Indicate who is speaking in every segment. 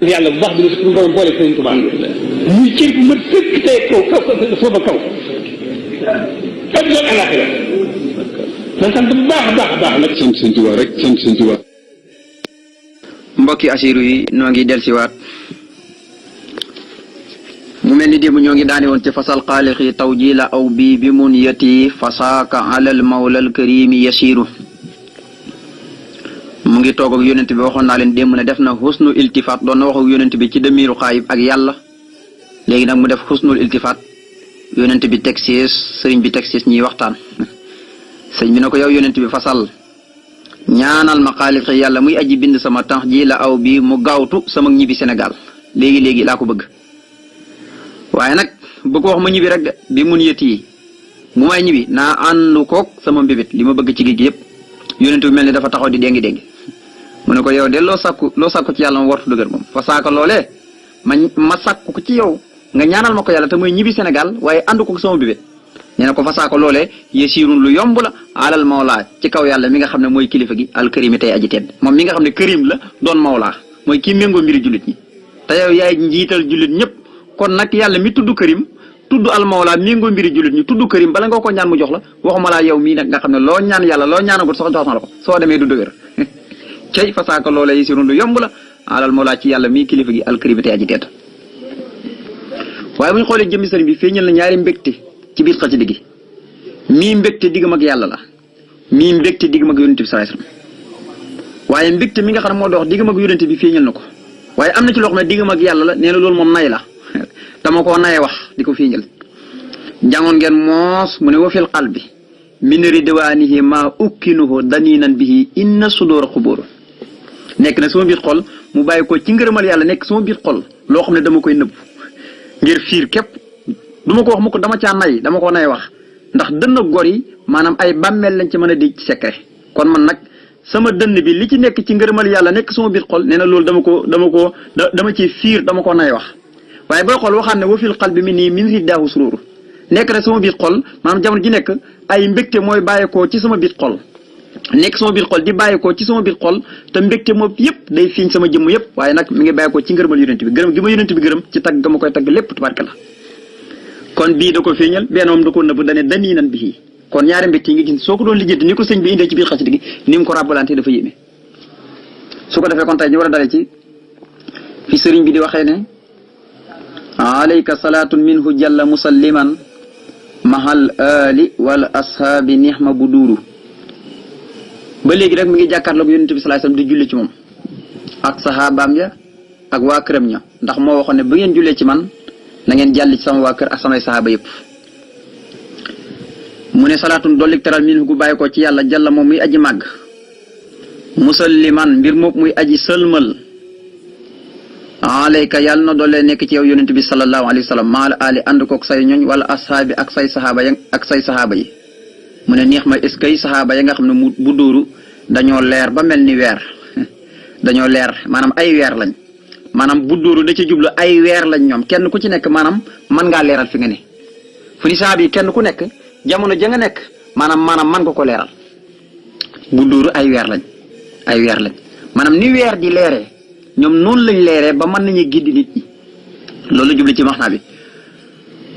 Speaker 1: yàlla bu baax bi suñu borom boole Sëriñ Tuubaa muy cër bu ma tëkk tey kaw foofa kaw ak doon alaxira man sant bu baax a baax a baax nag
Speaker 2: sant Sëriñ Tuubaa rek sant Sëriñ Tuubaa.
Speaker 3: mbokki asiru yi noo ngi dellusiwaat mu mel ni démb ñoo ngi daane woon ci fasal xaalixi taw ji la aw bii bi mun yati fasaaka alal mawlal karimi yasiru mu ngi toog ak yonent bi waxoon naa leen démb ne def na xusnu iltifaat doon na wax ak yonent bi ci demiiru xaayib ak yàlla léegi nag mu def xusnul iltifaat yonent bi teg siis sëriñ bi teg siis ñiy waxtaan sëriñ bi ne ko yow yonent bi fasal ñaanal ma xaalixi yàlla muy aji bind sama tax ji la aw bi mu gaawtu sama ñibbi Sénégal léegi laa ko bëgg waaye nag bëgg wax ma ñibbi rek de bi mun yët yi bu may ñibbi naa ànd koog sama mbébét li ma bëgg ci géej gi yëpp yonent bi mel ni dafa taxaw di déngi mu ne ko yow de loo sàkku ci yàlla ma wartu dëgër moom fa saaka loolee ma sàkku ko ci yow nga ñaanal ma ko yàlla te muy ñibbi Sénégal waaye ànd ko sama mbébét nee na ko fa saaka loolee yasiirun lu yomb la alal mawlaa ci kaw yàlla mi nga xam ne mooy kilifa gi alkarimi tey aji tedd moom mi nga xam ne karim la doon mawlaa mooy kii méngoo mbiri jullit ñi te yow yaay njiital jullit ñëpp kon nag yàlla mi tudd karim tudd almawla méngoo mbiri jullit ñi tudd karim bala nga ko ñaan mu jox la waxuma laa yow mii nag nga xam ne loo ñaan yàlla loo ñaanagut sax jox na la ko soo demee du dëgër cey fasaaka loolee yasirun lu yomb la alal mawla ci yàlla mii kilifa gi alkarim te aji tedd waaye bu ñu xoolee jëmmi sëriñ bi feeñal na ñaari mbégte ci biir xasida gi mii mbégte diggam ak yàlla la mii mbégte diggam ak yonent bi sallallahu alayhi wasallam waaye mbégte mi nga xam ne moo dox diggam ak yonent bi feeñal na ko waaye am na ci loo xam ne diggam ak yàlla la nee na loolu moom nay la dama koo naye wax di ko fiiñal jàngoon ngeen moos mu ne wa fil qalbi min ridwaanihi maa ukkinuhu daniinan bihi inna sudóora xubóoru nekk na sama biir xol mu bàyyi ko ci ngërëmal yàlla nekk sama biir xol loo xam ne dama koy nëbb ngir fiir képp du ma ko wax mu ko dama caa nay dama koo nay wax ndax dënn gor yi maanaam ay bàmmeel lañ ci mën a di ci secret kon man nag sama dënn bi li ci nekk ci ngërëmal yàlla nekk sama biir xol nee na loolu dama ci fiir dama koo nay wax waaye booy xool waxaat ne wa fil qalbi mi nii min riddaahu sururu nekk na sama biir xol maanaam jamono ji nekk ay mbégte mooy bàyyeekoo ci sama biir xol nekk sama biir xol di bàyyeekoo ci sama biir xol te mbégte moom yëpp day fiiñ sama jëmm yëpp waaye nag mi ngi bàyyeekoo ci ngërëmal yonent bi gërëm gi ma yonent bi gërëm ci tagg ga ma koy tagg lépp tubarka la kon bii da ko feeñal benn moom da ko nëbb dane danii nan bi kon ñaari mbégte yi nga gis soo ko doon lijjanti ni ko sëñ bi indee ci biir xasida gi ni mu ko ràbbalante dafa yéeme su ko defee kon tey ñu war a dale ci fi sëriñ bi di waxee ne alayka salaatun minhu jalla musalliman mahal ali wal ashaabi nixma bu duuru ba léegi rek mi ngi jàkkaarloog yonent bi sallallahu alayhi wasallam di julli ci moom ak saxaabaam ya ak waa këram ña ndax moo waxoon ne ba ngeen jullee ci man na ngeen jàll ci sama waa kër ak samay saxaaba yëpp mu ne salaatun dollik teral minhu gu bàyyi ko ci yàlla jalla moom muy aji màgg musalliman mbir moom muy aji sëlmal alayka yàlla na doole nekk ci yow yonent bi sallallahu alayhi wa sallam maal ali ànd koog say ñoñ wala ashaabi ak say saxaaba yi mu ne neex ma est-ce que saxaaba ya nga xam ne mu bu dóoru dañoo leer ba mel ni weer dañoo leer maanaam ay weer lañ maanaam bu dóoru da ci jublu ay weer lañ ñoom kenn ku ci nekk maanaam mën ngaa leeral fi nga ne fu ni saxaaba yi kenn ku nekk jamono ja nga nekk maanaam mën nga ko leeral bu dóoru ay weer lañ maanaam ni weer di leeree ñoom noonu lañ leeree ba mën nañu giddi nit ñi loolu la jubli ci maxnaa bi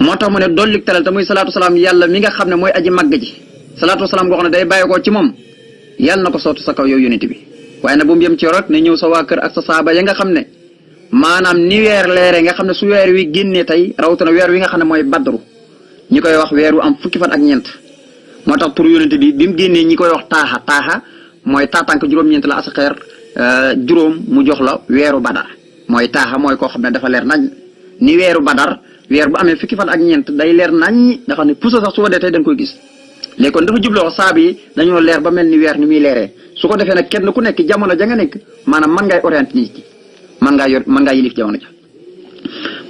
Speaker 3: moo tax mu ne dollik teral te muy salaatu salaam yàlla mi nga xam ne mooy aji màgg ji salaatu salaam goo xam ne day bàyyeekoo ci moom yàlla na ko sotti sa kaw yow yonent bi waaye nag bu mu yem ci rek ne ñëw sa waa kër ak sa saaba ya nga xam ne maanaam ni weer leeree nga xam ne su weer wi génnee tey rawatina weer wi nga xam ne mooy badru ñi koy wax weer wu am fukki fan ak ñeent moo tax pour yonent bi mu génnee ñi koy wax taaxa mooy taatank juróom-ñeent la asxeer juróom mu jox la weeru badar mooy taaxa mooy koo xam ne dafa leer nañ ni weeru badar weer bu amee fukki fan ak ñeent day leer nañ nga xam ne puso sax su ko dee tey dañ koy gis léegi kon dafa jubloo saaba yi dañoo leer ba mel ni weer ni muy leeree su ko defee nag kenn ku nekk jamono ja nga nekk maanaam mën ngay orienté nit ñi mën ngaa yilif jamono ja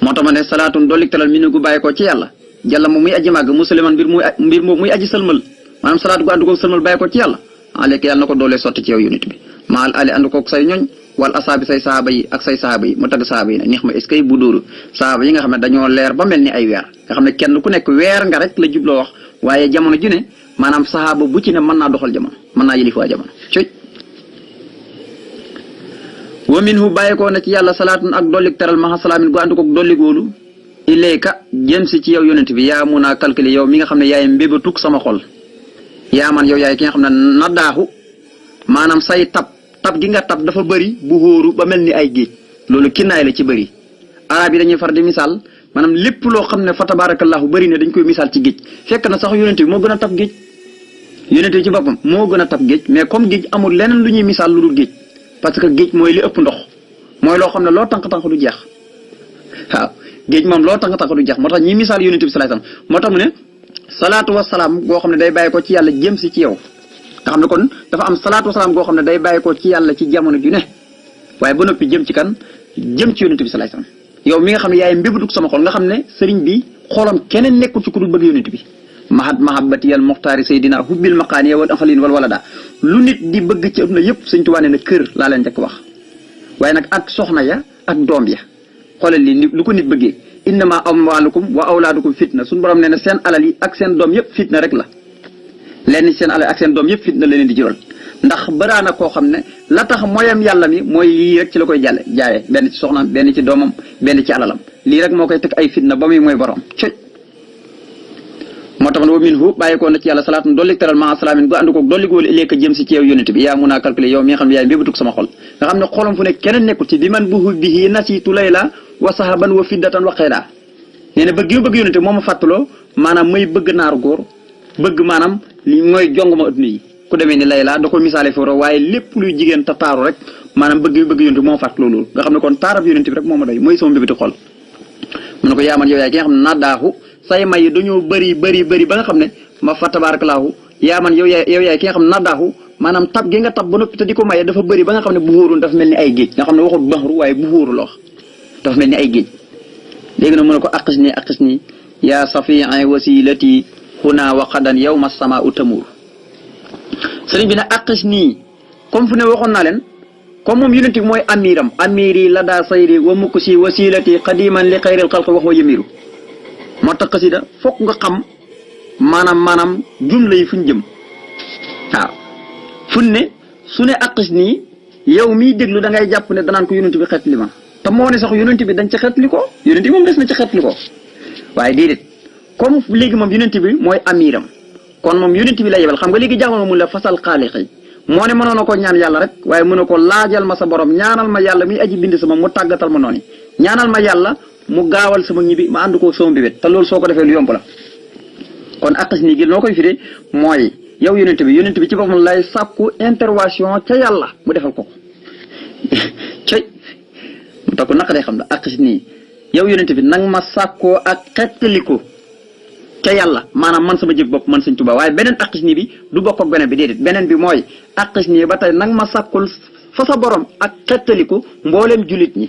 Speaker 3: moo tax ma ne salaatun dollik talal mi ne gu bàyyi ko ci yàlla jàlla moom muy aji màgg musaliman mbir moom muy aji sëlmal maanaam salaatu gu àddu ko sëlmal bàyyi ko ci yàlla alek yàlla na ko doolee sotti ci yow unit bi maal ali ànd koog say ñoñ wal asaabi say saaba yi ak say saaba yi mu tagg saaba yi nag neex ma est-ce que bu dóoru saaba yi nga xam ne dañoo leer ba mel ni ay weer nga xam ne kenn ku nekk weer nga rek la jubloo wax waaye jamono ju ne maanaam sahaaba bu ci ne mën naa doxal jamono mën naa yilif waa jamono wa minhu bàyyeekoo na ci yàlla salaatun ak dollik teral maxa salaamin gu ànd ko dollik wóolu ilayka jëm si ci yow yonent bi yaa mun a calculer yow mi nga xam ne yaay mbébatug sama xol yaa man yow yaay ki nga xam ne na daaxu maanaam say tab gi nga tab dafa bëri bu hóoru ba mel ni ay géej loolu kinnaay la ci bëri arab yi dañuy far di misaal maanaam lépp loo xam ne fa tabarakallahu bëri ne dañ koy misaal ci géej fekk na sax yonent bi moo gën a tab géej yonent bi ci boppam moo gën a tab géej mais comme géej amul leneen lu ñuy misaal lu dul géej parce que géej mooy li ëpp ndox mooy loo xam ne loo tànk-tànk du jeex waaw géej moom loo tànk-tànk du jeex moo tax ñi misaal yonent bi sallallahu alayhi wasallam moo tax mu ne salaatu wasalaam goo xam ne day bàyyi ko ci yàlla jëm si ci yow nga xam ne kon dafa am salaatu wasalaam goo xam ne day bàyyi ko ci yàlla ci jamono ju ne waaye ba noppi jëm ci kan jëm ci yonent bi sallallahu alayhi wasallam yow mi nga xam ne yaay mbébutug sama xol nga xam ne sëriñ bi xolam keneen nekkul ci ku dul bëgg yonent bi mahabbati al muxtaari saydina hubbil maqaani wal axalin wal walada lu nit di bëgg ci àdduna yëpp Sëriñ Tuubaa nee na kër laa leen njëkk wax waaye nag ak soxna ya ak doom ya xoolal li lu ko nit bëggee innama amwaalukum wa awlaadukum fitna suñu borom nee na seen alal yi ak seen doom yëpp fitna rek la lenn seen alal ak seen doom yëpp fitna la leen di jural ndax baraana koo xam ne la tax mooyam yàlla mi mooy lii rek ci la koy jaayee benn ci soxnaam benn ci doomam benn ci alalam lii rek moo koy teg ay fitna ba muy mooy borom coy moo tax wa minhu bàyyikoo na ci yàlla salaatun dollik teral maa salaamin gu ànd ko dolli góolu ileeka jëm si ci yow yonent bi yaa mun a calculer yow mi nga xam ne yaay mbébutug sama xol nga xam ne xolam fu ne keneen nekkul ci bi man buhu bihi nasiitu layla wa sahaban wa fiddatan wa xeeda nee na bëgg yu bëgg yonent bi moo ma fàttaloo maanaam may bëgg naaru góor bëgg maanaam li mooy jong ma adduna yi ku demee ni layla da ko misaale foofu waaye lépp luy jigéen te taaru rek maanaam bëgg yu bëgg yonent bi moo ma fàttaloo loolu nga xam ne kon taarab yonent bi rek moo ma doy mooy sama mbébéti xol mu ne ko yaaman yow yaay ki nga xam ne naa daaxu say may yi dañoo bëri ba nga xam ne ma fa tabarakallahu yaaman yow yaay ki nga xam ne naa daaxu maanaam tab gi nga tab ba noppi te di ko maye dafa bëri ba nga xam ne bu hóorul dafa mel ni ay géej nga xam ne waxul baxru waaye bu hóoru la wax dafa mel ni ay géej léegi nag mu ne ko aqis nii yaa safi'i wasilati huna wa qadan yawma samaa'u tamur sëriñ bi ne aqis nii comme fu ne waxoon naa leen comme moom yonent bi mooy amiram amiri la daa sayri wa muksi wasilati qadiman li xayril xalqi wax wa yamiru moo tax xasida fokk nga xam maanaam jumla yi fuñ jëm waaw fuñ ne su ne aqis nii yow miy déglu da ngay jàpp ne danaan ko yonent bi xeetli ma te moo ne sax yonent bi dañ ca xeetli ko yonent bi moom des na ca xeetli ko waaye déedéet comme léegi moom yonent bi mooy amiram kon moom yonent bi la yebal xam nga léegi jàngal mu la fasal xaalixi moo ne mënoon na ko ñaan yàlla rek waaye mën na ko laajal ma sa borom ñaanal ma yàlla muy aji bind sama mu tàggatal ma noonu ñaanal ma yàlla mu gaawal sama ñibbi ma ànd ko sama bébét te loolu soo ko defee lu yomb la kon aqis nii gi noo koy firee mooy yow yonent bi ci boppam lay sàkku intervention ca yàlla mu defal ko cay mu tax ko naka day xam ne aqis nii yow yonent bi nang ma sàkkoo ak xettaliko ca yàlla maanaam man sama jëf bopp man Sëñ Tuubaa waaye beneen aqis nii bi du bokk ak beneen bi déedéet beneen bi mooy aqis nii ba tey nang ma sàkkul fa sa borom ak xettaliku mbooleem jullit ñi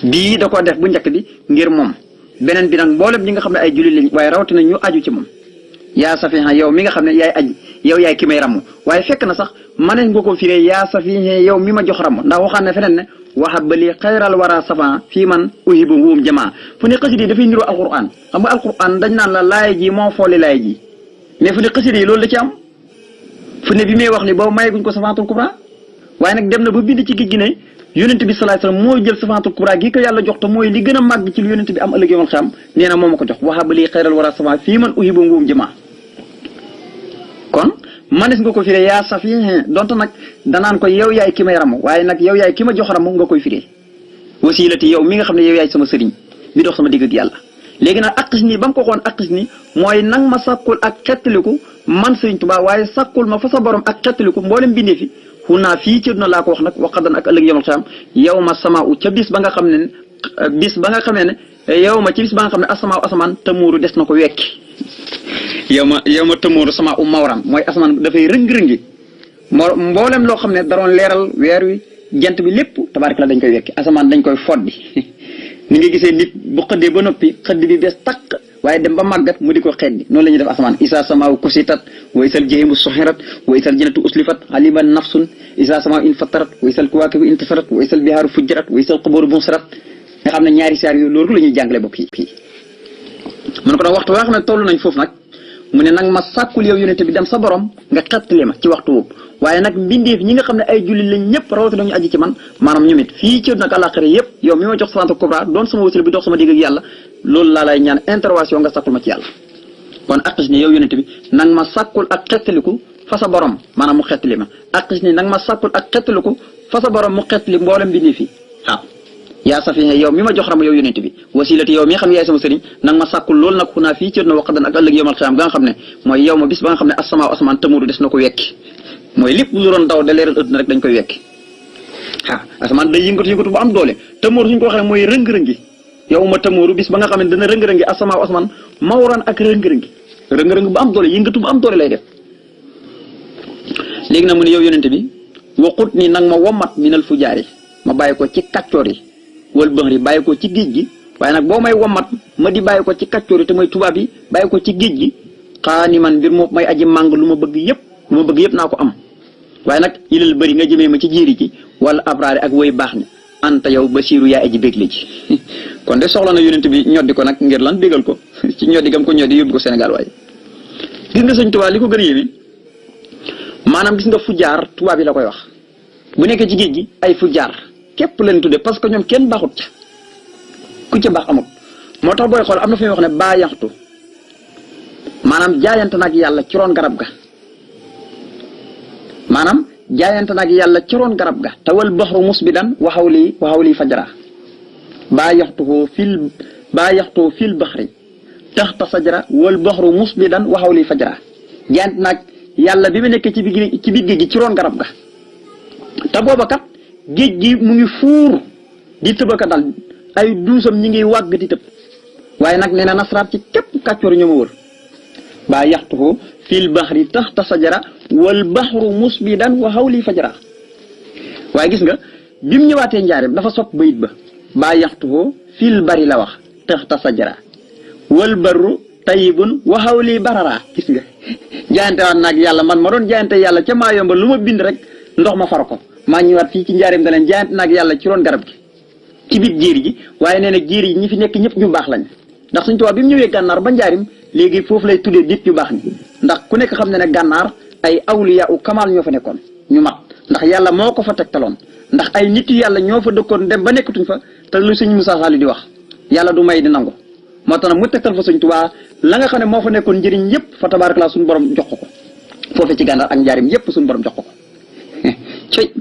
Speaker 3: bii da ko def bu njëkk bi ngir moom beneen bi nag mbooleem ñi nga xam ne ay jullit lañ waaye rawatina ñu aju ci moom yaa safiha yow mi nga xam ne yaay aji yow yaay ki may ramm waaye fekk na sax mënees nga ko firee yaa safiha yow mi ma jox ramm ndax waxaan ne feneen ne waxab ba lii xayral wara safa fii man uhibu wuum jamaa fu ne xasida yi dafay niroo alquran xam nga alquran dañ naan la laay ji moo fooli laay ji mais fu ne xasida yi loolu la ci am fu ne bi may wax ni boobu mayeguñ ko safaatul kubra waaye nag dem na ba bind ci géej gi ne yonent bi sallallahu alayhi wasallam mooy jël safaatul kubra gi ko yàlla jox te mooy li gën a màgg ci lu yonent bi am ëllëg yomal xam nee na moo ma ko jox waxab ba lii xayral wara safa fii man uhibu wuum jamaa kon manes nga ko firee yaa safi donte nag danaan ko yow yaay ki may ramu waaye nag yow yaay ki ma jox ramu nga koy firee wasilati yow mi nga xam ne yow yaay sama sëriñ bi dox sama digg ak yàlla léegi nag aqis nii ba mu ko xoon aqis nii mooy nang ma sàkkul ak xettaliku man Sëriñ Tuubaa waaye sàkkul ma fa sa borom ak xettaliku mboolem bindee fi xunaa fii ci duna laa ko wax nag waxadan ak ëllëg yomal xam yow ma sama u ca bis ba nga xam ne yow ma ci bis ba nga xam ne asamaaw asamaan tamuuru des na ko wekki yow ma tamuuru sama u mawram mooy asamaan dafay rëng-rëngi mboolem loo xam ne daroon leeral weer wi jant bi lépp tabaaraka la dañ koy wekki asamaan dañ koy foddi ni nga gisee nit bu xëddee ba noppi xëdd bi bees takk waaye dem ba màggat mu di ko xeddi noonu la ñuy def asamaan isa samaaw kusitat wa isal jahimu suxirat wa isal jannatu uslifat aliman nafsun isa samaaw in fatarat wa isal kuwaakibu intasarat wa isal bihaaru fujjarat wa isal quburu bunsarat nga xam ne ñaari saar yooyu loolu la ñuy jàngale bokk yi mun ko nag waxtu waa xam ne toll nañ foofu nag mu ne nag ma sàkkul yow yonent bi dem sa borom nga xettali ma ci waxtu woowu waaye nag mbindeef ñi nga xam ne ay jullit lañ ñëpp rawatina ñu aji ci man maanaam ñu mit fii ci nag àllaaxira yëpp yow mi ma jox sant kubra doon sama wasila bi dox sama digg ak yàlla loolu laa lay ñaan intervention nga sàkkul ma ci yàlla kon aqis ni yow yonent bi nang ma sàkkul ak xettaliku fa sa borom maanaam mu xettali ma aqis ni nang ma sàkkul ak xettaliku fa sa borom mu xettali mboolem mbindeef yi waaw yaa safihe yow mi ma jox rama yow yonent bi wasilati yow mi xam ne yaay sama sëriñ nang ma sàkkul loolu nag xunaa fii ci na waqadan ak ëllëg yowmal xiyaam ga nga xam ne mooy yow ma bis ba nga xam ne asamaa asamaan tëmuru des na ko wekki mooy lépp lu doon daw da leeral ëdd na rek dañ koy wekki asamaan day yëngatu bu am doole tëmuru suñ ko waxee mooy rëng-rëngi yow ma tëmuru bis ba nga xam ne dana rëng-rëngi asamaa asamaan mawran ak rëng-rëngi rëng-rëng bu am doole yëngatu bu am doole lay def léegi nag mu ne yow yonent bi waqut ni nag ma wommat minal fujaari ma bàyyi ko ci kàccoor yi wal bëxri bàyyi ko ci géej gi waaye nag boo may wommat ma di bàyyi ko ci kàccoor yi te mooy tubaab yi bàyyi ko ci géej gi xaani man mbir moom may aji màng lu ma bëgg yëpp naa ko am waaye nag ilal bëri nga jëmee ma ci jéeri ji wala abraari ak woy baax ni anta yow basiiru yaa aji bégle ji kon de soxla na yonent bi ñoddi ko nag ngir lan bégal ko ci ñoddi gam ko ñoddi yóbbu ko Sénégal waaye gis nga sëñ Tuubaa li ko gën a yéeme maanaam gis nga fujaar tubaab yi la koy wax bu nekkee ci géej gi ay fujaar képp leen tudde parce que ñoom kenn baaxut ca ku ca baax amut moo tax booy xool am na fi wax ne baa yaxtu maanaam jaayante nag yàlla ci roon garab ga maanaam jaayante nag yàlla ci roon garab ga tawal baxru musbidan waxaw lii fajara baa yaxtuhu fil baxri taxta sajara wal baxru musbidan waxaw lii fajara jaayante nag yàlla bi mu nekkee ci biir géej gi ci roon garab ga te booba kat géej gi mu ngi fuur di tëbaka dal ay duusam ñi ngi wàgg di tëb waaye nag nee na nasaraat ci képp kàccoor ñoo ma wër baa yaxtuhu fil baxri taxta sajara wal baxru musbidan wa hawli fajara waaye gis nga bi mu ñëwaatee njaareem dafa sopp bayit ba baa yaxtuhu fil bari la wax taxta sajara wal barru tayibun wa hawli barara gis nga jaayante waat naag yàlla man ma doon jaayante yàlla ca maa yomba lu ma bind rek ndox ma far ko maa ñëwaat fii ci njaareem da leen jaayante naag yàlla ci roon garab gi ci biir jéeri ji waaye nee na jéeri ji ñi fi nekk ñëpp ñu baax lañ ndax Sëñ Tuubaa bi mu ñëwee gànnaar ba njaarim léegi foofu lay tuddee nit ñu baax ni ndax ku nekk xam ne ne gànnaar ay awliya u kamal ñoo fa nekkoon ñu mat ndax yàlla moo ko fa tegtaloon ndax ay nit yu yàlla ñoo fa dëkkoon dem ba nekkatuñ fa te lu Sëñ Musaa Saali di wax yàlla du may di nangu moo tax nag mu tegtal fa Sëñ Tuubaa la nga xam ne moo fa nekkoon njëriñ yëpp fa tabaarakallaa suñu borom jox ko foofee ci gànnaar ak njaarim yëpp suñu borom jox ko cey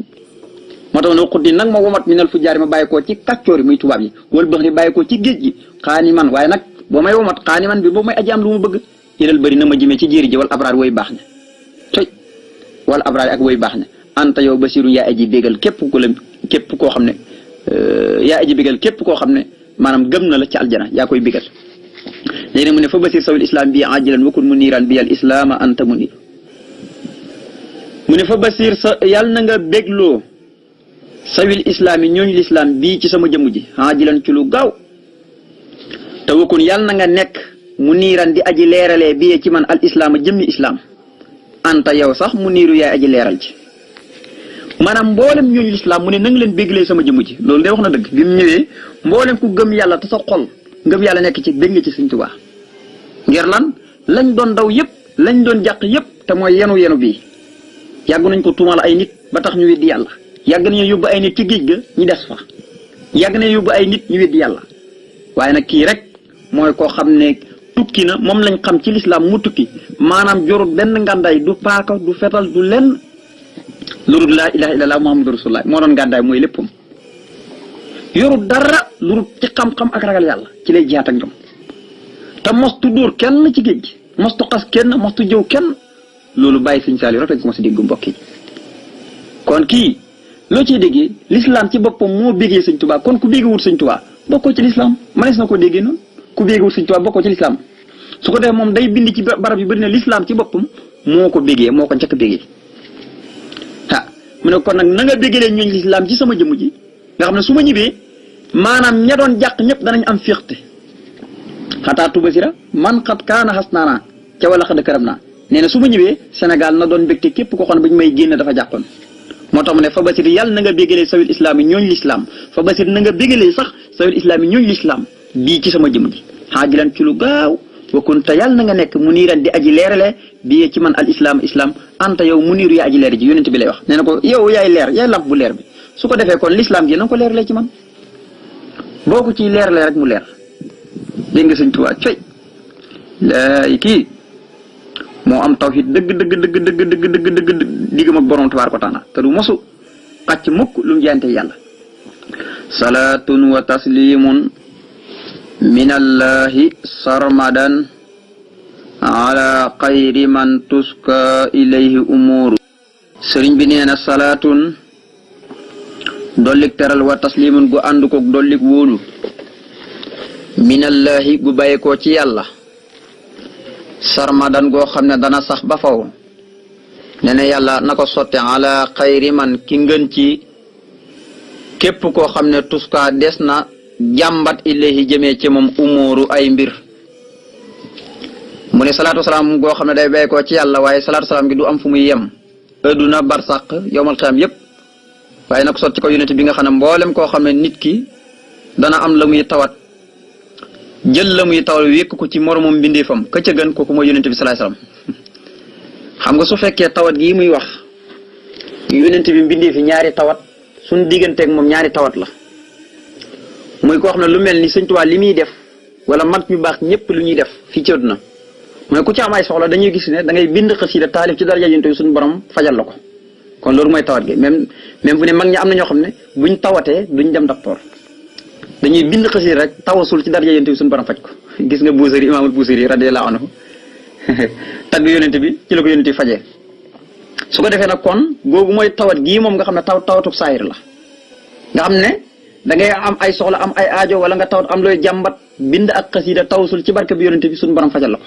Speaker 3: moo tax ne xuddi nag ma womat minal fu jaari ma bàyyi koo ci kàccoor yi muy tubaab yi wala bëx ni bàyyi koo ci géej gi xaani man waaye nag boo may womat xaani man bi boo may aji am lu mu bëgg ilal bëri na ma jëmee ci jéeri ji wala abraar woy baax ne tey wala abraar ak woy baax ne anta yow basiru yaa aji bégal képp koo xam ne yaa aji bégal képp koo xam ne maanaam gëm na la ci aljana yaa koy bégal léegi nag mu ne fa basir sawil islam bi ajilan wakun mu niiraan bi al islaama anta mu niir mu ne fa basir sa yàlla na nga bégloo sawil islam yi ñooñu lislaam bii ci sama jëmm ji ajilan ci lu gaaw te wakun yàlla na nga nekk mu niiran di aji leeralee bii ci man al islaama jëmmi islaam anta yow sax mu niiru yaay aji leeral ci maanaam mboolem ñooñu lislaam mu ne na nga leen béglee sama jëmm ji loolu day wax na dëgg bi mu ñëwee mboolem ku gëm yàlla te sa xol ngëm yàlla nekk ci bég nga ci Sëñ Tuubaa ngir lan lañ doon daw yëpp lañ doon jàq yëpp te mooy yenu bii yàgg nañ ko tuumal ay nit ba tax ñu weddi yàlla yàgg nañu yóbbu ay nit ci géej ga ñu des fa yàgg nañu yóbbu ay nit ñu weddi yàlla waaye nag kii rek mooy koo xam ne tukki na moom lañ xam ci lislaam mu tukki maanaam jorut benn ngàndaay du paaka du fetal du lenn lu dul laa ilaha illallah muhammadu rasulullah moo doon ngàndaay mooy léppam yorut dara lu dul ci xam-xam ak ragal yàlla ci lay jihaat ak ñoom te mostu dóor kenn ci géej gi mostu xas kenn mostu jëw kenn loolu bàyyi Sëñ Saaliw rek lañ ko mos a dégg mbokk yi kon kii loo ciy déggee l'islam ci boppam moo béggee Sëñ Tuubaa kon ku béggewut Sëñ Tuubaa bokkoo ci l'islam mënees na ko déggee noonu ku béggewut Sëñ Tuubaa bokkoo ci l'islam su ko defee moom day bind ci barab yu bëri ne l'islam ci boppam moo ko béggee moo ko njëkk a béggee mu ne kon nag na nga béggalee ñooñ l'islam ci sama jëmm ji nga xam ne su ma ñibbee maanaam ña doon jàq ñëpp danañ am fierté xataa tubasira man xat kaana xas naanaa ca wala xad këram naa nee na su ma ñëwee Sénégal na doon bégte képp ko xam ne ba ñu may génn dafa jàqoon moo tax mu ne fa basir yàlla na nga béggalee sawil islam yi ñooñ l'islam fa basir na nga béggalee sax sawil islam yi ñooñ l'islam bii ci sama jëm ji xaajilan ci lu gaaw wa kunta yàlla na nga nekk muniiran di aji leerale bi ci man al islam anta yow muniiru yaa aji leer ji yonent bi lay wax nee na ko yow yaay leer yaay lamp bu leer bi su ko defee kon l'islam gi na nga ko leeralee ci man boo ko ciy leerale rek mu leer dégg nga sëñ Tuubaa coy laay kii moo am tawhid dëgg diggam ak borom tabaaraka wa taala te du mosu xàcc mukk lu mu jaante yàlla salaatun wa taslimun minallahi sarmadan ala xayri man tuska ilayhi umuru sëriñ bi nee na salaatun dollik teral wa taslimun gu ànd koog dollik wóolu minallahi gu bàyyikoo ci yàlla sarmadan goo xam ne dana sax ba faw ne ne yàlla na ko sotte ala xayri man ki ngën ci képp koo xam ne tuska des na jàmbat ilayhi jëmee ci moom umóoru ay mbir mu ne salaatu salaam goo xam ne day bay ko ci yàlla waaye salaatu salaam gi du am fu muy yem adduna barsàq yowmal xiyaam yépp waaye nag sotti ko yonent bi nga xam ne mboolem koo xam ne nit ki dana am la muy tawat jël la muy tawat wékk ko ci moromum mbindeefam ka ca gën kooku mooy yonent bi salaay salaam xam nga su fekkee tawat gii muy wax yonent bi mbindeefi ñaari tawat suñ digganteeg moom ñaari tawat la muy koo xam ne lu mel ni Sëñ Tuubaa li muy def wala mag ñu baax ñëpp lu ñuy def fii ci àdduna mooy ku ci am ay soxla dañuy gis ne da ngay bind xasida taalif ci daraja yonent bi suñu borom fajal la ko kon loolu mooy tawat gi même bu ne mag ñi am na ñoo xam ne buñ tawatee duñ dem docteur dañuy bind xasida rek tawasul ci daraja yonent bi suñu borom faj ko gis nga Buusiri imaamul Buusiri radiyallahu anhu tagg yonent bi ci la ko yonent bi fajee su ko defee nag kon googu mooy tawat gii moom nga xam ne tawatuk saayir la nga xam ne da ngay am ay soxla am ay aajo wala nga tawat am looy jàmbat bind ak xasida tawasul ci barke bi yonent bi suñu borom fajal la ko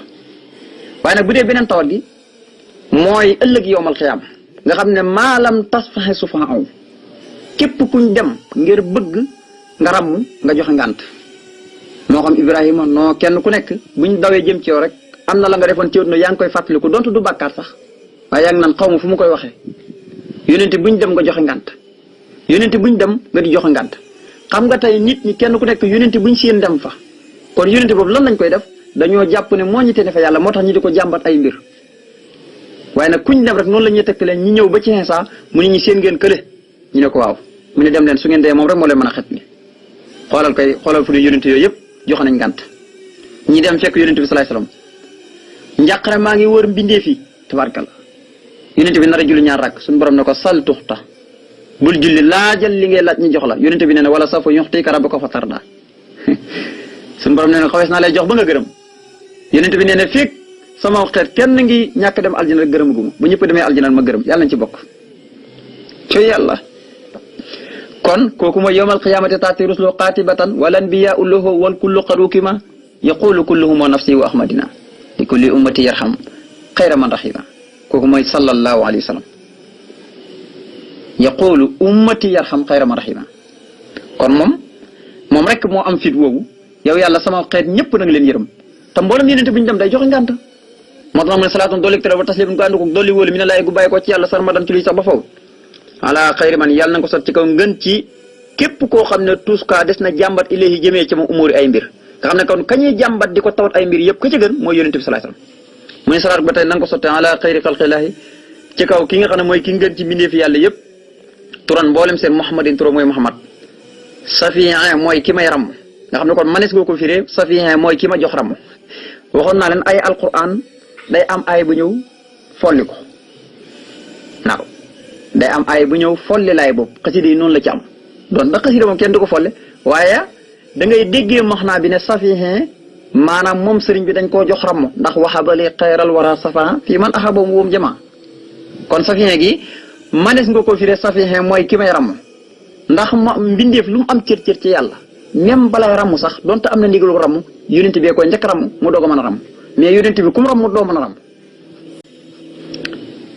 Speaker 3: waaye nag bu dee beneen tawat gi mooy ëllëg yowmal xiyaam nga xam ne maalam tas faxe sufa aw képp kuñ dem ngir bëgg nga ràmm nga joxe ngànt moo xam Ibrahima noo kenn ku nekk buñ dawee jëm ci yow rek am na la nga defoon ci yow yaa ngi koy fàttaliku donte du bàkkaar sax waaye yaa ngi naan xaw ma fu mu koy waxee yonent buñ dem nga joxe ngànt yonent buñ dem nga di joxe ngànt xam nga tey nit ñi kenn ku nekk yonent buñ seen dem fa kon yonent boobu lan lañ koy def dañoo jàpp ne moo ñu te ne fa yàlla moo tax ñu di ko jàmbat ay mbir waaye nag kuñ dem rek noonu la ñuy tegte leen ñi ñëw ba ci Iisaa mu ne ñi seen ngeen kële ñu ne ko waaw mu ne dem leen su ngeen dee moom rek moo leen mën a xet ni xoolal fu ne yonent yooyu yëpp joxe nañ ngànt ñi dem fekk yonent bi salaay salaam njàqare maa ngi wër mbindee fii tabarkalla yonent bi nar a julli ñaar rakk suñu borom ne ko sal tuxta bul julli laajal li ngay laaj ñu jox la yonent bi nee na wala safa yuxtika rabbuka fa tarda suñu borom nee na xawees naa lay jox ba nga gërëm yonent bi nee na fekk sama xeet kenn ngi ñàkk dem aljana rek gërëm guma bu ñëpp demee aljana ma gërëm yàlla nañ ci bokk ci yàlla kon kooku mooy yawmal qiyaamati taati rusulu qaatibatan wal anbiyaa lahu wal kullu qarukima yaqulu kulluhum wa nafsi wa ahmadina li kulli ummati yarham xayra man rahima kooku mooy sallallahu alayhi wa sallam yaqulu ummati yarham xayra man rahima kon moom rek moo am fit woowu yow yàlla sama xeet ñëpp nag leen yërëm te mboolem yeneen bu ñu dem day joxe ngànt moo tax mu ne salaatun dolli tere ba taslimun ko ànd ko dolli wóolu mi ne laay gu bàyyi ko ci yàlla sarmadan ci luy sax ba faw ala xayri man yàlla na nga ko sot ci kaw ngën ci képp koo xam ne tuuska des na jàmbat ilayhi jëmee ci moom umóori ay mbir nga xam ne kon kañuy jàmbat di ko tawat ay mbir yëpp ka ca gën mooy yonent bi salaay salaam mu ne salaat ba tey na nga ko sotte ala xayri xalqilaahi ci kaw ki nga xam ne mooy ki ngën ci mbindee fi yàlla yëpp turan mboolem seen muhammadin turo mooy muhammad safiin mooy ki may ram nga xam ne kon manes goo ko firee safiin mooy ki ma jox ram waxoon naa leen ay alquran day am ay bu ñëw folli ko waaw day am ay bu ñëw folli laay boobu xasida yi noonu la ci am doon da xasida moom kenn du ko folle waaye da ngay déggee maxnaa bi ne safihin maanaam moom sëriñ bi dañ koo jox ramm ndax waxabali xayral wara safa fii man axabam woom jamaa kon safihin gi manes nga ko firee safihin mooy ki may ramm ndax mbindeef lu mu am cër ci yàlla même balay ramm sax donte am na ndigalu ramm yonent bee koy njëkk ramm mu doog a mën a ramm mais yonent bi ku mu ramm doo mën a ramm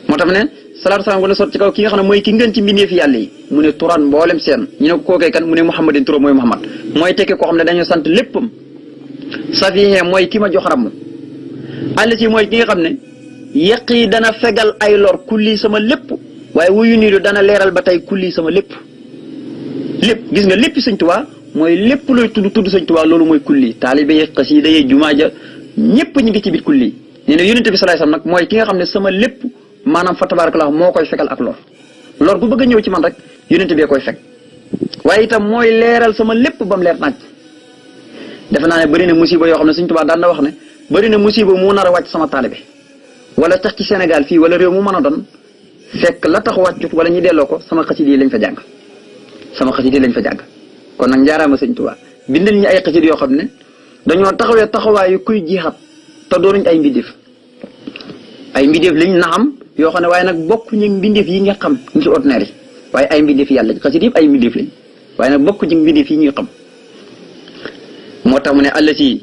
Speaker 3: moo tax ne salaatu salaam wala sot ci kaw ki nga xam ne mooy ki ngeen ci mbindeefi yàlla yi mu ne turan mboolem seen ñu ne ko kookee kan mu ne muhammadin turo mooy muhammad mooy tekki koo xam ne dañoo sant léppam safihe mooy ki ma jox ramm àll ci mooy ki nga xam ne yëq yi dana fegal ay lor kulli sama lépp waaye wuyu niidu dana leeral ba tey kulli sama lépp gis nga lépp sëñ Tuubaa mooy lépp looy tudd sëñ Tuubaa loolu mooy kulli taalibe yi xasida yi jumaa ja ñëpp ñu ngi ci biir kulli nee na yonent bi sallallahu alayhi wasallam nag mooy ki nga xam ne sama lépp maanaam fa tabarakallah moo koy fekkal ak lor bu bëgg a ñëw ci man rek yonent bee koy fekk waaye itam mooy leeral sama lépp ba mu leer naaj defe naa ne bëri na musiba yoo xam ne Sëriñ Tuubaa daan na wax ne bëri na musiba mu nar a wàcc sama taalibe wala tax ci Sénégal fii wala réew mu mën a doon fekk la tax wàccut wala ñu delloo ko sama xasida yi lañ fa jàng kon nag njaaraama Sëriñ Tuubaa bindal ñu ay xasida yoo xam ne dañoo taxawee taxawaayu kuy jiixat te doonuñ ay mbindeef liñ na am yoo xam ne waaye nag bokk ñu mbindeef yi nga xam ñu ci ordinaire yi waaye ay mbindeef yàlla xasida yëpp ay mbindeef lañ waaye nag bokk ci mbindeef yi ñuy xam moo tax mu ne àll ci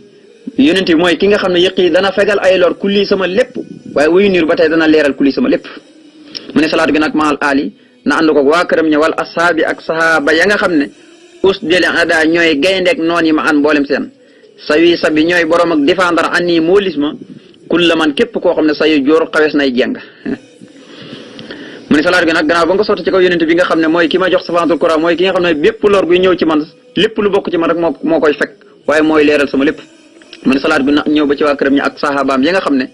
Speaker 3: yonent bi mooy ki nga xam ne yëq yi dana fegal ay lor kulli sama lépp waaye wuyu niir ba tey dana leeral kulli sama lépp mu ne salaatu gi nag maal ali na ànd ko waa këram ña wal asaabi ak sahaaba ya nga xam ne us dele ada ñooy gayndeek noon yi ma an mboolem seen sawi sabi ñooy borom ak défendre an nii moolis ma kulla man képp koo xam ne sayu joor xawees nay jeng mu ne salaatu gi nag gannaaw ba nga sotti ci kaw yonent bi nga xam ne mooy ki ma jox safaantul Quran mooy ki nga xam ne bépp lor guy ñëw ci man lépp lu bokk ci man rek moo koy fekk waaye mooy leeral sama lépp mu ne salaat bi na ñëw ba ci waa këram ñi ak sahabaam yi nga xam ne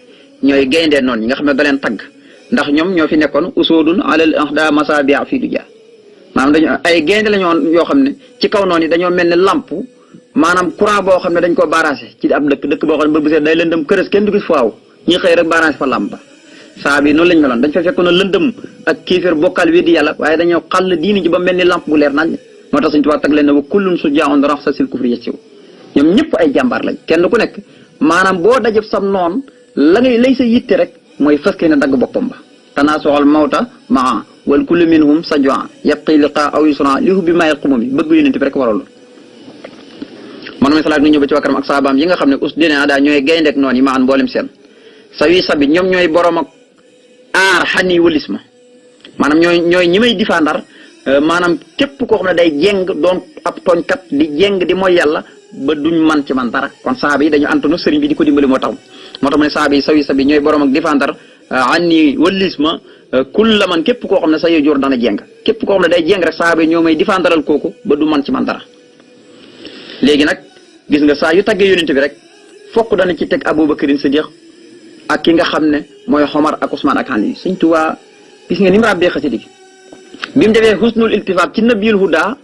Speaker 3: ñooy gayndee noonu ñi nga xam ne da leen tagg ndax ñoom ñoo fi nekkoon usoodun alal ahda masabia fii du dia maanaam dañu ay gaynde la yoo xam ne ci kaw noonu yi dañoo mel ne lamp maanaam courant boo xam ne dañ ko barragé ci ab dëkk boo xam ne ba busee day lëndëm kërës kenn du gis faaw ñi xëy rek barragé fa lamp ba saa bi noonu lañ meloon dañ fa fekkoon a lëndëm ak kiifér bokkal wi di yàlla waaye dañoo xàll diini ji ba mel ni lamp bu leer nañ moo tax suñu tubaab tag leen ne wa kullun su jaaxoon rax sa sil kufri yasiw ñoom ñëpp ay jàmbaar lañ kenn ku nekk maanaam boo dajëf sam noon lay sa yitte rek mooy fas ne dagg boppam ba tanaasoxal mawta maa wal kullu minhum sajwa yabqi liqa aw yusra li hubbi maa yaqumu bi bëgg yonent bi rek waral man ma salaat ni ñëw ba ci wakaram ak saabaam yi nga xam ne us dina daa ñooy gayndeek noonu yi ma an mboolem seen sawi sabi ñoom ñooy borom ak aar xani walis ma maanaam ñooy ñi may difandar maanaam képp koo xam ne day jeng doon ab tooñkat di jeng di mooy yàlla ba duñ man ci man dara kon saaba yi dañu antunu sëriñ bi di ko dimbali moo tax mu ne saaba yi sawi sabi ñooy borom ak difandar xani walis ma kulla man képp koo xam ne sa yo jor dana jeng képp koo xam ne day jeng rek saaba yi ñoo may difandaral kooku ba du man ci man dara léegi nag gis nga saa yu taggee yonent bi rek fokk dana ci teg Abubakarin Siddiq ak ki nga xam ne mooy Omar ak Ousmane ak Ali Sëñ Tuubaa gis nga ni mu ràbbee xasida gi bi mu defee husnul iltifaat ci nabiyul huda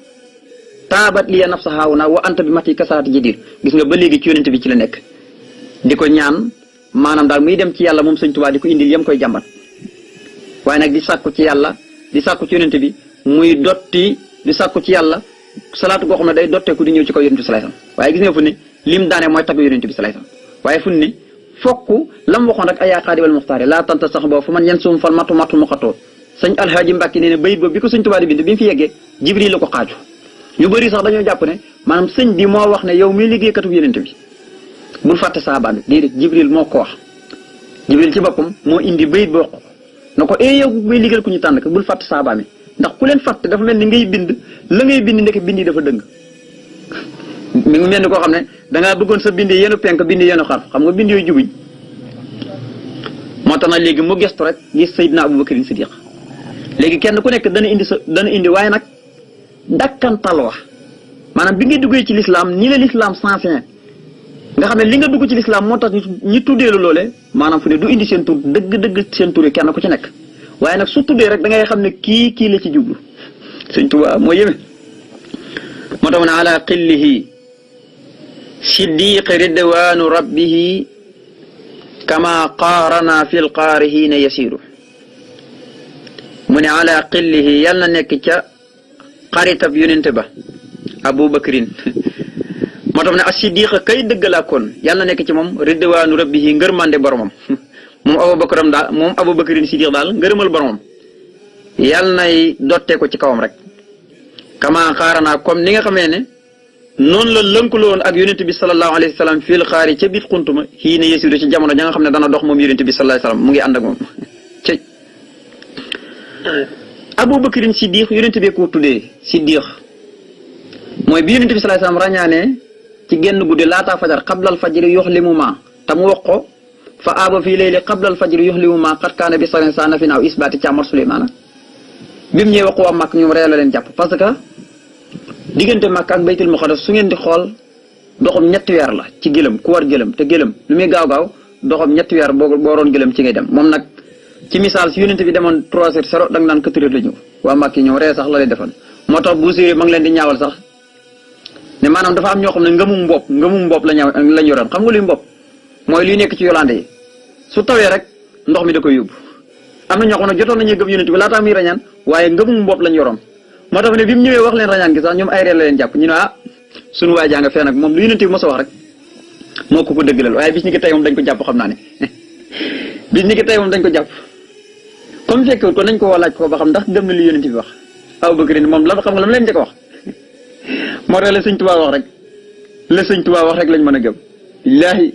Speaker 3: taabat liya nafsa haawna wa anta bi mati kasaati jadir gis nga ba léegi ci yonent bi ci la nekk di ko ñaan maanaam daal muy dem ci yàlla moom Sëñ Tuubaa di ko indil yam koy jàmbat waaye nag di sàkku ci yàlla di sàkku ci yonent bi muy dotti di sàkku ci yàlla salaatu goo xam ne day dotteeku di ñëw ci kaw yonent bi sallallahu alayhi wasallam waaye gis nga fu ne lim daane mooy tagg yonent bi sallallahu alayhi wasallam waaye fu ne fokk lam waxoon rek ayaa xaadibal muxtaari laa tanta sax boobu fu man yen suum fal matu mu xatoo sëñ alhaaji Mbàkke nee ne bayit ba bi ko sëñ Tuubaa di bind bi mu fi yeggee jibril la ko xaaju ñu bëri sax dañoo jàpp ne maanaam sëñ bi moo wax ne yow muy liggéeykatu yonent bi bul fàtte saaba bi déedéet jibril moo ko wax jibril ci boppam moo indi bayit ba wax ko na ko yow muy liggéeyal ku ñu tànn ko bul fàtte saaba mi ndax ku leen fàtte dafa mel ni ngay bind la ngay bind ndeke bind yi dafa dëng mi ngi mel ni koo xam ne dangaa bëggoon sa bind yenu penk bind yenu xarf xam nga bind yooyu jubuñ moo tax nag léegi mu gestu rek gis Seydina Abubakarin Siddiq léegi kenn ku nekk dana indi waaye nag dakkantal wax maanaam bi nga duggee ci lislaam ni la lislaam sensé nga xam ne li nga dugg ci lislaam moo tax ñi tuddeelu loole maanaam fu ne du indi seen tur dëgg seen tur yi kenn ku ci nekk waaye nag su tuddee rek da ngay xam ne kii la ci jublu Sëñ Tuubaa moo yéme moo tax mu ne ala qillihi siddiqi ridwaanu rabbihi kama qaarana fi lqaarihiina yasiru mu ne ala qillihi yal na nekk ca xaritab yonente ba Abubakrin moo tax mu ne as siddiqa kay dëggalaakoon yal na nekk ci moom ridwaanu rabbihi ngërmande boromam moom Abubakrin Siddiq daal ngërëmal boromam yal nay dottee ko ci kawam rek kama xaaranaa comme ni nga xamee ne noonu la lënkaloo woon ak yonent bi sallallahu alayhi wa sallam fil xaari ca biit xuntuma xii ne yesiru ci jamono ja nga xam ne dana dox moom yonent bi sallallahu alayhi wa sallam mu ngi ànd ak moom cëy Abubakrin Siddiq yonent bi ko tuddee Siddiq mooy bi yonent bi sallallahu alayhi wa sallam ràññaane ci genn guddi laataa fajar xablal fajri yuxlimu ma te mu wax ko fa aaba fii layli qablal fajri yuxlimu ma xat kaana bi sarin sa na fi naaw isbaati càmmar Suleymaana bi mu ñëwee wax waa Màkk ñoom ree la leen jàpp parce que diggante Màkk ak baytul muqaddas su ngeen di xool doxam ñetti weer la ci gëlëm ku war gëlëm te gëlëm lu muy gaaw gaaw doxam ñetti weer boo roon gëlëm ci ngay dem moom nag ci misaal si yonent bi demoon 3h00 da nga naan 4h la ñëw waa Mbàkke ñëw ree sax la lay defal moo tax bu séeré ma ngi leen di ñaawal sax ne maanaam dafa am ñoo xam ne ngëmum mbopp la yoroon xam nga luy mbopp mooy luy nekk ci yolande yi su tawee rek ndox mi da koy yóbbu am na ñoo xam ne jotoon nañu gëm yonent bi laataa muy rañaan waaye ngëmum mbopp lañ yoroon moo tax ne bi mu ñëwee wax leen rañaan gi sax ñoom ay reer la leen jàpp ñu ne suñu waay jaa nga fee nag moom lu yonent bi mos a wax rek moo ko dëggalal waaye bis ñi ki tey moom dañ ko jàpp xam naa ne bis ñi ki tey moom dañ ko jàpp comme fekkewut ko nañ ko woo laaj ko ba xam ndax gëm na li yonent bi wax Abubakar moom la xam nga la mu leen njëkk wax moo tax la sëñ Tuubaa wax rek lañ mën a gëm billaahi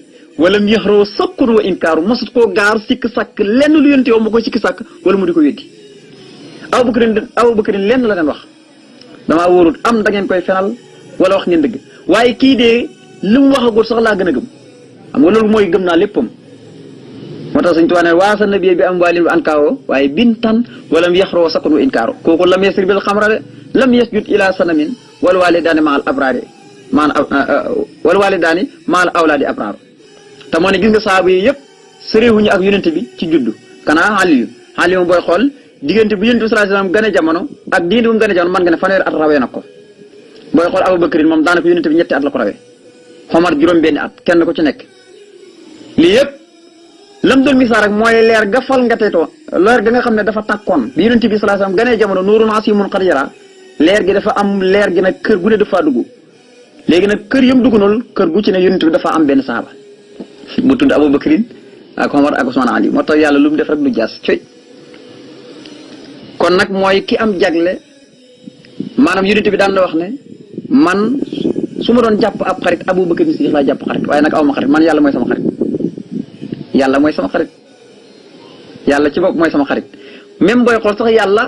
Speaker 3: walam yaxroo sakkun wa inkaaru mosut koo gaar sikk sàkk lenn lu yonent yow ma koy sikk sàkk wala mu di ko weddi Abubakar lenn la leen wax damaa wóorut am da ngeen koy fenal wala wax ngeen dëgg waaye kii de li mu waxagul sax laa gën a gëm xam nga loolu mooy gëm naa léppam moo tax Sëñ Tuubaa ne waasa nabi bi am waalin wa ankaawoo waaye bintan walam yaxroo sakkun wa inkaaru kooku lam yasri bil xamra de lam yasjud ila sanamin wal walidaani maal abraari wal walidaani maal awlaadi abraaru te moo ne gis nga saaba yi yëpp sëréewuñu ak yonent bi ci juddu kanaa Aliyu booy xool diggante bu yonent bi sallallahu alayhi wasallam gane jamono ak diine bu mu gane jamono man nga ne fanweeri at rawee na ko booy xool Abubakar moom daanaka yonent bi ñetti at la ko rawee Omar juróom-benni at kenn ko ci nekk lii yëpp lam doon misaal rek mooy leer ga fal nga teytoo leer ga nga xam ne dafa tàkkoon bi yonent bi sallallahu alayhi wasallam ganee jamono nuurun asiimun qad yaraa leer gi dafa am leer gi nag kër gu ne dafa dugg léegi nag kër yëm dugg noonu kër gu ci ne yonent bi dafa am benn saaba mu tudd Abubakar ak Omar ak Usmaan Ali moo tax yàlla lu mu def rek du jaas coy kon nag mooy ki am jagle maanaam yonent bi daan na wax ne man su ma doon jàpp ab xarit Abubakar si laa jàpp xarit waaye nag aw ma xarit man yàlla mooy sama xarit yàlla ci bopp mooy sama xarit même booy xool sax yàlla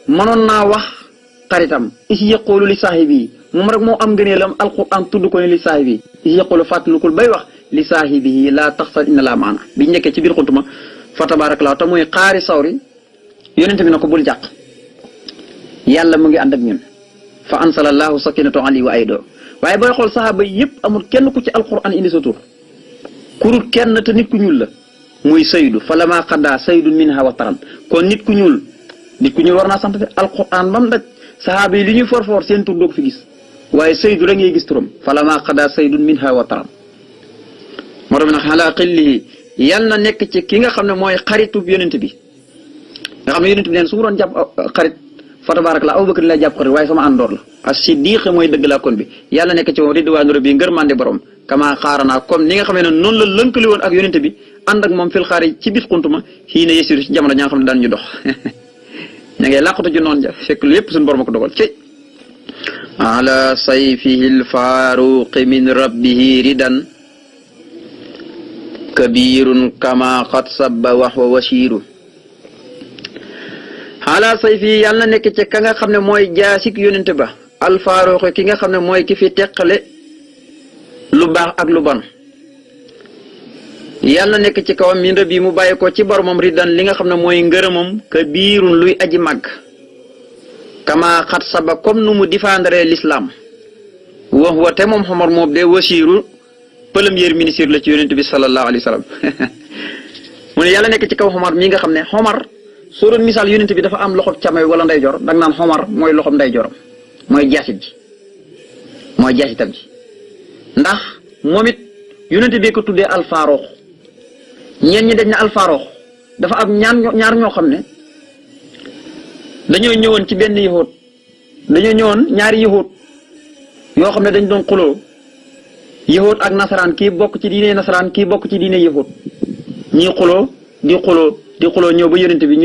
Speaker 3: mënoon naa wax xaritam isi yaqulu li saahibi moom rek moo am ngëneelam alquran tudd ko ne li saahibi isi yaqulu fàttalikul bay wax li saahibihi laa taxsan inna laa maana biñ nekkee ci biir xuntuma fa tabarakallah te muy xaari sawri yonent bi na ko bul jàq yàlla mu ngi ànd ak ñun fa ansalallahu sakinatu alayhi wa aydo waaye booy xool sahaaba yëpp amul kenn ku ci alquran indi sa tur kurut kenn te nit ku ñuul la muy saydu fa lama xaddaa saydun minha wa taran kon nit ku ñuul war naa sant alquran bam daj sahaaba yi li ñuy for seen tur doo ko fi gis waaye saydu rek ngay gis turam fa lama xaddaa saydun minha wa taran moo tax nag xalaa xillihi yal na nekk ci ki nga xam ne mooy xaritub yonent bi nga xam ne yonent bi neen su mu doon jàpp xarit fa tabarak la Abubakar lay jàpp xarit waaye sama àndoor la as-siddiq mooy dëgg laa kon bi yàlla nekk ci moom ridwaanu rabbi ngërmande borom kama xaaranaa comme ni nga xam ne noonu la lënkali woon ak yonent bi ànd ak moom fil xaari ci biir xuntuma xii ne yesiru ci jamono ña nga xam ne daan ñu dox ña ngay làqatu ci noonu ja fekk lu yépp suñu borom a ko dogal ci ala sayfihi lfaaruqi min rabbihi ridan kabirun kama xat sabba wax wa wasiiru ala sayfi yàlla na nekk ci ka nga xam ne mooy jaasik yonent ba alfaaruqi ki nga xam ne mooy ki fi teqale lu baax ak lu bon yàlla nekk ci kawam min rabbi mu bàyyi ko ci boromam ridan li nga xam ne mooy ngërëmam kabirun luy aji màgg kama xat saba comme nu mu défendre l'islam wax wa te moom xomar moom de wasiiru premier ministre la ci yonent bi sallallahu alayhi wa sallam mu ne yàlla nekk ci kaw xomar mi nga xam ne xomar soo doon misaal yonent bi dafa am loxob càmmoñ wala ndeyjoor danga naan xomar mooy loxob ndeyjooram mooy jaasit ji mooy jaasitam ji ndax moom it yonent bi ko tuddee alfaarox ñeen ñi dañ ne alfaarox dafa am ñaar ñoo xam ne dañoo ñëwoon ci benn yahut ñaari yahut yoo xam ne dañ doon xuloo yahut ak nasaraan kii bokk ci diine nasaraan kii bokk ci diine yahut ñii xuloo di xuloo ñëw ba yonent bi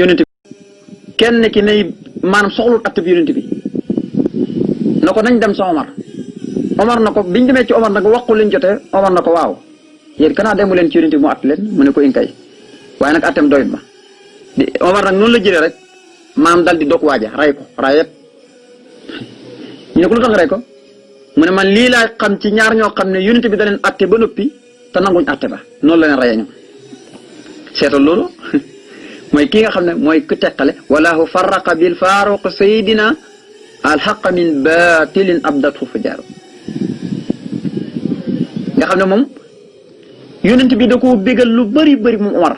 Speaker 3: kenn ki nay maanaam soxlut att bi yonent bi na ko nañ dem sa Omar na ko biñ demee ci Omar nag wax ko liñ jotee Omar na ko waaw yéen kanaa demu leen ci yonent bi mu att leen mu ne ko inkay waaye nag attem doyut ma Omar nag noonu la jëlee rek maam dal di dog waaja ray ko rayet ñu ne ko lu tax rey ko mu ne man lii laa xam ci ñaar ñoo xam ne yonent bi da leen atte ba noppi te nanguñ atte ba noonu la leen rayee ñoom seetal loolu mooy kii nga xam ne mooy ku teqale walaahu farraqa bil faaruq sayidina alxaq min batilin abdatu fujaar xam ne moom yonent bi da koo bégal lu bëri moom Omar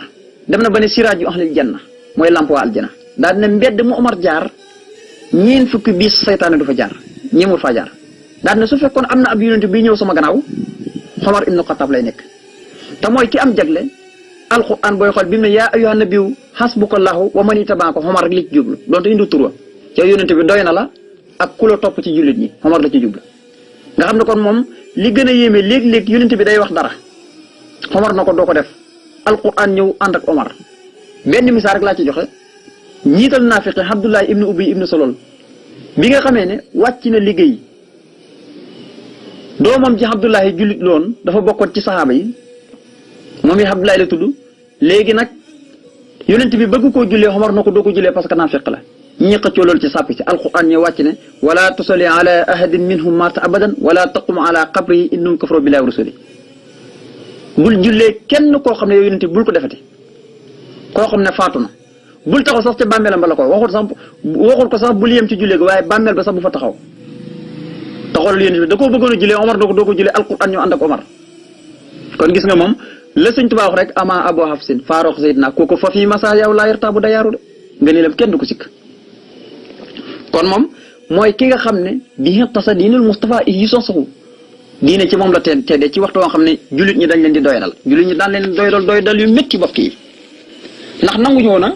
Speaker 3: dem na ba ne siraaju ahlil janna mooy lamp waa aljana daal ne mbedd mu Omar jaar ñeen fukki bis saytaane du fa jaar ñeemul faa jaar daal ne su fekkoon am na ab yonent bi ñëw sama gannaaw Omar ibnu Xattaab lay nekk te mooy ki am jagle alquran booy xool bi mu ne yaa ayyuhan nabiyyu hasbukallahu wa man ittabaaka Omar rek li ci jublu donte indi turwa ci yonent bi doy na la ak ku la topp ci jullit ñi Omar la ci jublu nga xam ne kon moom li gën a yéeme léeg-léeg yonent bi day wax dara Omar na ko doo ko def alquran ñëw ànd ak Omar benn misaal rek laa ci joxe ñiital naafiqi Abdullah ibnu Ubay ibnu Salul bi nga xamee ne wàcc na liggéey doomam ci Abdullahi jullit loon dafa bokkoon ci saxaaba yi moom it Abdullahi la tudd léegi nag yonent bi bëgg koo jullee Omar na ko doo ko jullee parce que naafiq la ñi xëccoo loolu ci sàppi ci alquran ñëw wàcc ne wala tusalli ala ahadin minhum mata abadan wala taqum ala qabrihi innahum kafaru billahi wa rasuli bul jullee kenn koo xam ne yow yonent bi bul ko defati koo xam ne faatu na bul taxaw sax ca bàmmeelam ba la ko waxul ko sax bul yem ci jullee gi waaye bàmmeel ba sax bu fa taxaw taxawal yonent bi da koo bëggoon a jullee Omar na ko doo ko jullee alquran ñëw ànd ak Omar kon gis nga moom la Sëñ Tuubaa wax rek ama Abu Hafsin Faaruq Seydina kooku fa fii masa yow laa yartaabu dayaaru de nga ni lam kenn du ko sikk kon moom mooy ki nga xam ne bi tasa diinul Mustafa yi sosaxu diine ci moom la teddee ci waxtu woo xam ne jullit ñi dañ leen di doyadal jullit ñi daan leen doyadal yu métti bopp yi ndax nanguñu woon na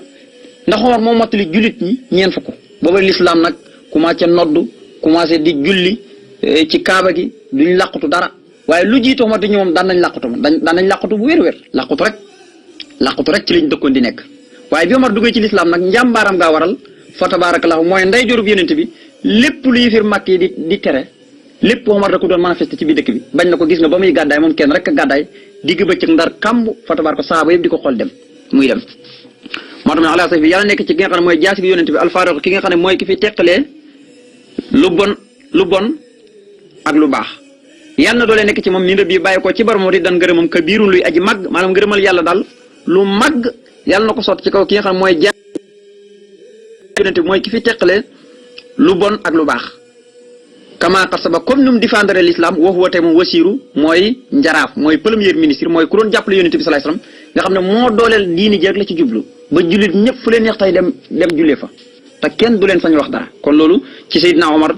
Speaker 3: ndax Omar moo mottali jullit ñi ñeen fukk booba lislaam nag commencé noddu commencé di julli ci kaaba gi duñ làqutu dara waaye lu jiitu Omar di ñëw moom daan nañ làqutu bu wér-wér làqutu rek ci liñ dëkkoon di nekk waaye bi Omar duggee ci lislaam nag njàmbaaram gaa waral fa tabarakallahu mooy nday jorub yonent bi lépp luy fir màkk yi di tere lépp Omar da ko doon manifesté ci biir dëkk bi bañ na ko gis nga ba muy gàddaay moom kenn rek a gàddaay digg bëccëg ndar kàmb fa tabaaraka saaba yëpp di ko xool dem muy dem moo tax ne ala bi yàlla nekk ci ki nga xam ne mooy jaasi gi yonent bi alfaaruq ki nga xam ne mooy ki fi teqalee lu bon ak lu baax yàlla na doolee nekk ci moom ni ndëb yi bàyyi ko ci borom di dan ngërëmam ka biirun luy aji màgg maanaam ngërëmal yàlla daal lu màgg yàlla na ko sotti ci kaw ki nga xam ne mooy jaasi yonent bi mooy ki fi teqalee lu bon ak lu baax kama xasaba comme ni mu défendre l'islam wax woote moom wasiiru mooy njaraaf mooy premier ministre mooy ku doon jàppale yonent bi sallallahu alayhi wasallam nga xam ne moo dooleel diini ji rek la ci jublu ba jullit ñëpp fu leen neex tey dem jullee fa te kenn du leen sañ wax dara kon loolu ci Seydina Omar